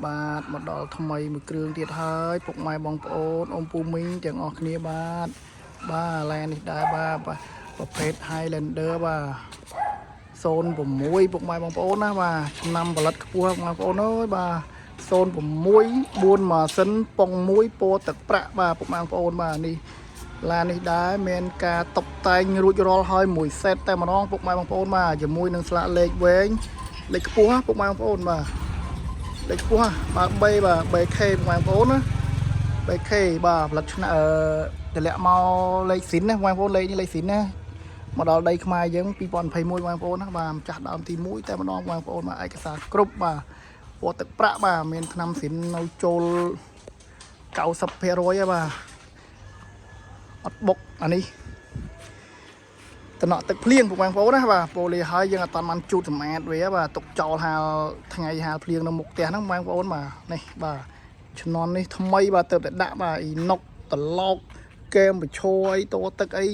បាទមកដល់ថ្មីមួយគ្រឿងទៀតហើយពុកម៉ែបងប្អូនអ៊ំពូមីងទាំងអស់គ្នាបាទឡាននេះដែរបាទប្រភេទ Highlander បាទ06ពុកម៉ែបងប្អូនណាបាទឆ្នាំផលិតខ្ពស់បងប្អូនអើយបាទ06 4ម៉ាស៊ីនប៉ុង1ពណ៌ទឹកប្រាក់បាទពុកម៉ែបងប្អូនបាទនេះឡាននេះដែរមានការតុបតែងរួចរាល់ហើយមួយសេតតែម្ដងពុកម៉ែបងប្អូនបាទជាមួយនឹងស្លាកលេខវែងលេខខ្ពស់ពុកម៉ែបងប្អូនបាទលេខខ្ពស់បាទ 3K បងប្អូនណា 3K បាទផលិតឆ្នាំតម្លាក់មកលេខស៊ីនណាបងប្អូនលេខនេះលេខស៊ីនណាមកដល់ដីខ្មែរយើង2021បងប្អូនណាបាទម្ចាស់ដើមទី1តែម្ដងបងប្អូនបាទឯកសារគ្រប់បាទពណ៌ទឹកប្រាក់បាទមានថ្នាំស៊ីននៅចូល90%ហើយបាទអត់បុកអានេះតំណក់ទឹកភ្លៀងបងប្អូនណាបាទប៉ូលីហើយយើងអត់បានជូតសម្អាតវាបាទទុកចោលហាលថ្ងៃហាលភ្លៀងនៅមុខផ្ទះហ្នឹងបងប្អូនបាទនេះបាទជំនន់នេះថ្មីបាទទៅតែដាក់បាទអ៊ីណុកត្រឡោកកែមបឈរអីតទឹកអី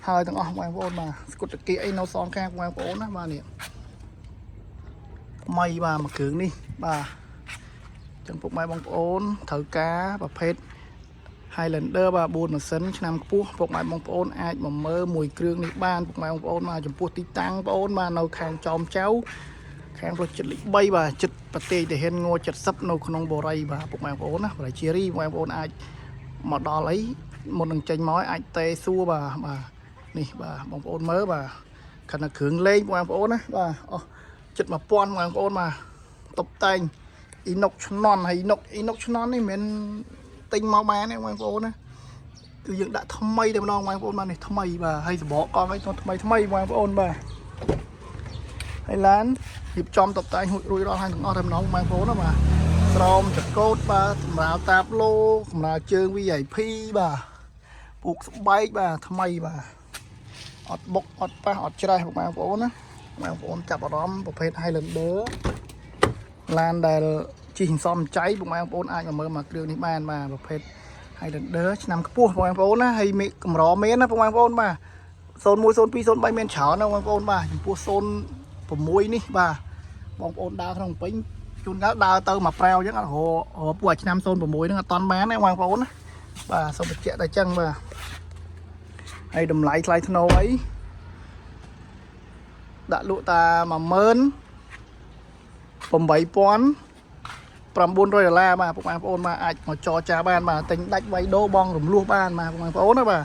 ហើយទាំងអស់បងប្អូនបាទស្គុតតគីអីនៅសងខាងបងប្អូនណាបាទនេះថ្មីបាទមួយគ្រឿងនេះបាទចឹងពុកម៉ែបងប្អូនត្រូវការប្រភេទHighlander បាទ4ម៉ាស៊ីនឆ្នាំខ្ពស់ពុកម៉ែបងប្អូនអាចមកមើលមួយគ្រឿងនេះបានពុកម៉ែបងប្អូនបាទចំពោះទីតាំងបងប្អូនបាទនៅខាងចោមចៅខាងផ្លូវចិត្តលេខ3បាទចិត្តប្រទេសទាហានង70នៅក្នុងបូរីបាទពុកម៉ែបងប្អូនណាបរិជារីបងប្អូនអាចមកដល់អីមុននឹងចេញមកអាចតេសួរបាទនេះបាទបងប្អូនមើលបាទខណៈគ្រឿងលេងបងប្អូនណាបាទអស់ចិត្ត1000បងប្អូនបាទតុបតែងអ៊ីណុកឆ្នន់ហើយអ៊ីណុកឆ្នន់នេះមិនទិញមកបានទេបងប្អូនណាគឺយើងដាក់ថ្មីតែម្ដងបងប្អូនបាទនេះថ្មីបាទហើយសបកកង់ឲ្យថ្មីបងប្អូនបាទហើយឡានរៀបចំតុបតែងរួចរាល់ហើយទាំងអស់តែម្ដងបងប្អូនណាបាទស្រោមចកោតបាទសម្រាប់តាបឡូសម្រាប់ជើង VIP បាទពូកស្បែកបាទថ្មីបាទអត់បុកអត់ប៉ះអត់ច្រេះបងប្អូនណាបងប្អូនចាប់អារម្មណ៍ប្រភេទ Highlander ឡានដែលជីសំចៃបងប្អូនអាចមកមើលមកគ្រឿងនេះបានបាទប្រភេទ Highlander ឆ្នាំខ្ពស់បងប្អូនណាហើយកម្រមានណាបងប្អូនបាទ01 02 03មានច្រើនណាបងប្អូនបាទចំពោះ06នេះបាទបងប្អូនដើរក្នុងពេញជួនកាលដើរទៅមកប្រែវអញ្ចឹងអត់រកពួកឆ្នាំ06ហ្នឹងអត់តាន់បានទេបងប្អូនណាបាទសូមបញ្ជាក់តែអញ្ចឹងបាទហើយតម្លៃថ្លៃធ្នូអីដាក់លក់តា$9,900បាទពុកម៉ែបងប្អូនបាទអាចមកចរចាបានបាទទិញដាច់វាយដូរបងរំលោះបានបាទពុកម៉ែបងប្អូនណាបាទ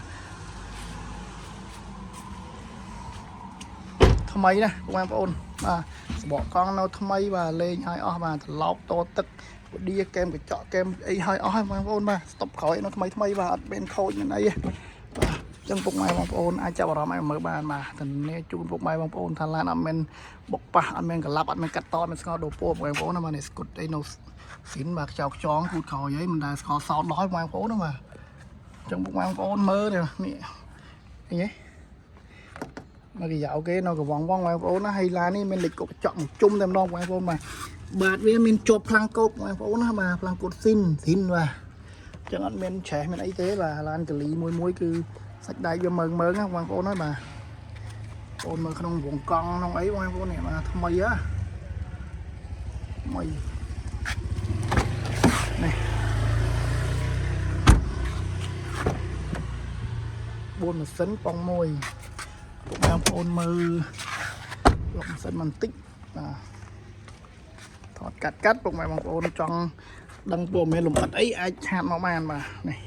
ថ្មីណាពុកម៉ែបងប្អូនបាទសបកកង់នៅថ្មីបាទលេងឲ្យអស់បាទត្រឡោកតទឹកពឌីកែមកញ្ចក់កែមអីឲ្យអស់ហើយបងប្អូនបាទស្តុបក្រោយនៅថ្មីបាទអត់មានខូចមានអីទេបាទចឹងពុកម៉ែបងប្អូនអាចចាប់អារម្មណ៍ឲ្យមើលបានបាទធានាជូនពុកម៉ែបងប្អូនថាឡានអត់មានបុកប៉ះអត់មានកលាប់អត់មានកាត់តមានស្ងោដូពោបងប្អូនណាបាទនេះស្គុតអីនៅស៊ីនបាទខ្ចោខ្ចងគូតក្រោយអីមិនដែលស្ងោសោតដល់បងប្អូនណាបាទចឹងពុកម៉ែបងប្អូនមើលនេះអីហ៎មកគេយកគេនៅកវងបងប្អូនណាហើយឡាននេះមានលេខកុកចក់មួយជុំតែម្ដងបងប្អូនបាទបាទវាមានជាប់ផ្លាំងកោតបងប្អូនណាបាទផ្លាំងកោតស៊ីនបាទចឹងអត់មានឆេះមានអីទេបាទឡានកលីមួយគឺសាច់ដៃវាមើងណាបងប្អូនហើយបាទបងមើលក្នុងវងកង់ក្នុងអីបងប្អូននេះបាទថ្មីហ៎ថ្មីនេះ4ម៉ាស៊ីនប៉ុង1បងប្អូនមើលលោកម៉ាស៊ីនបន្តិចបាទថតកាត់ពុកម៉ែបងប្អូនចង់ដឹងព័ត៌មានលម្អិតអីអាចឆាតមកបានបាទនេះ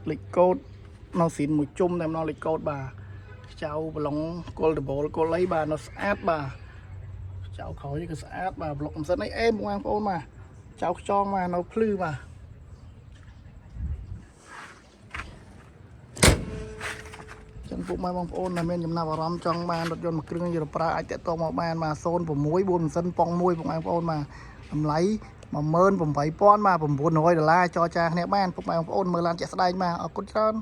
លេខកូដនៅស៊ីនមួយជុំតែម្ដងលេខកូដបាទចៅប្លុងគល់ដបលគល់អីបាទនៅស្អាតបាទចៅក្រោយក៏ស្អាតបាទប្លុកម៉ាស៊ីនអីអេមបងប្អូនបាទចៅខ្ចងបាទនៅភ្លឺបាទចឹងពុកម៉ែបងប្អូនដែលមានចំណាប់អារម្មណ៍ចង់បានរថយន្តមួយគ្រឿងយកទៅប្រើអាចតាក់ទងមកបានបាទ06 4ម៉ាស៊ីនប៉ុង1ពុកម៉ែបងប្អូនបាទតម្លៃ$18,900ចរចាគ្នាបានពុកម៉ែបងប្អូនមើលឡានជាក់ស្ដែងបាទអរគុណច្រើន